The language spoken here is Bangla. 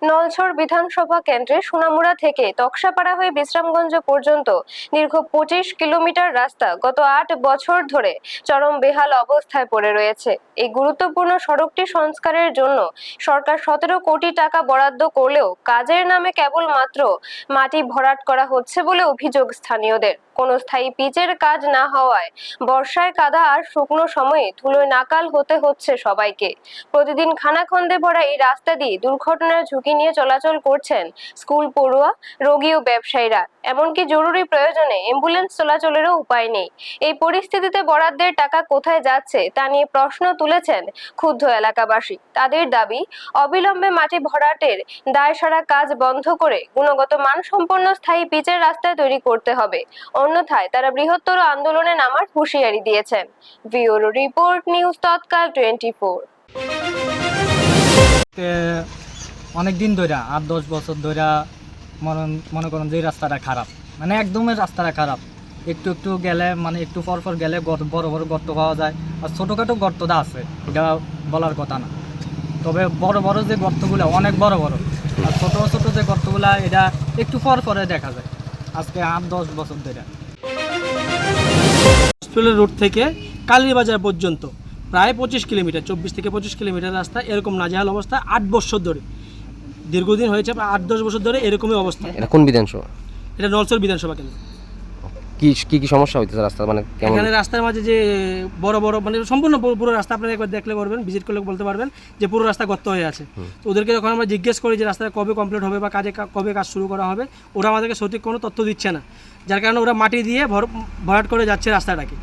নলছড় বিধানসভা কেন্দ্রে সোনামুড়া থেকে তক্সাপাড়া হয়ে বিশ্রামগঞ্জ পর্যন্ত দীর্ঘ 25 কিলোমিটার রাস্তা গত 8 বছর ধরে চরম বেহাল অবস্থায় পড়ে রয়েছে। এই গুরুত্বপূর্ণ সড়কটি সংস্কারের জন্য সরকার 17 কোটি টাকা বরাদ্দ করলেও কাজের নামে কেবলমাত্র মাটি ভরাট করা হচ্ছে বলে অভিযোগ স্থানীয়দের। কোনো স্থায়ী পিচের কাজ না হওয়ায় বর্ষায় কাদা আর শুকনো সময়ে ধুলোয় নাকাল হতে হচ্ছে সবাইকে। প্রতিদিন খানাখন্দে ভরা এই রাস্তা দিয়ে দুর্ঘটনার ঝুঁকি নিয়ে চলাচল করছেন স্কুল পড়ুয়া, রোগী ও ব্যবসায়ীরা। এমনকি জরুরি প্রয়োজনে অ্যাম্বুলেন্স চলাচলেরও উপায় নেই। এই পরিস্থিতিতে বরাদ্দের টাকা কোথায় যাচ্ছে তা নিয়ে প্রশ্ন তুলেছেন ক্ষুব্ধ এলাকাবাসী। তাদের দাবি, অবিলম্বে মাটি ভরাটের দায়সারা কাজ বন্ধ করে গুণগত মানসম্পন্ন স্থায়ী পিচের রাস্তা তৈরি করতে হবে, অন্যথায় তারা বৃহত্তর আন্দোলনে নামার হুঁশিয়ারি দিয়েছেন। ব্যুরো রিপোর্ট, নিউজ তৎকাল 24। অনেক দিন ধরে 8-10 বছর ধরে মনে করেন যে রাস্তাটা খারাপ, মানে একদমই রাস্তাটা খারাপ। একটু একটু গেলে মানে একটু পর গেলে বড় বড় গর্ত পাওয়া যায়, আর ছোটোখাটো গর্তটা আছে, এটা বলার কথা না। তবে বড় বড় যে গর্তগুলো অনেক বড় বড়, আর ছোটো ছোটো যে গর্তগুলো এটা একটু পরে দেখা যায়। আজকে 8-10 বছর ধরে হসপিটাল রোড থেকে কালীবাজার পর্যন্ত প্রায় 25 কিলোমিটার, 24 থেকে 25 কিলোমিটার রাস্তা এরকম নাজেহাল অবস্থা 8 বছর ধরে, দীর্ঘদিন হয়েছে, 8-10 বছর ধরে এরকমই অবস্থা। এটা কোন বিধানসভা? এটা নলছড় বিধানসভা কেন্দ্র। কি সমস্যা হইতেছে রাস্তা, মানে কেমন? এখানে রাস্তার মাঝে যে বড় বড় মানে সম্পূর্ণ পুরো রাস্তা আপনারা একবার দেখলে পারবেন, ভিজিট করলে বলতে পারবেন যে পুরো রাস্তা গর্ত হয়ে আছে। তো ওদেরকে যখন আমরা জিজ্ঞেস করি যে রাস্তাটা কবে কমপ্লিট হবে বা কবে কাজ শুরু করা হবে, ওরা আমাদেরকে সঠিক কোনো তথ্য দিচ্ছে না, যার কারণে ওরা মাটি দিয়ে ভরাট করে যাচ্ছে রাস্তাটাকে।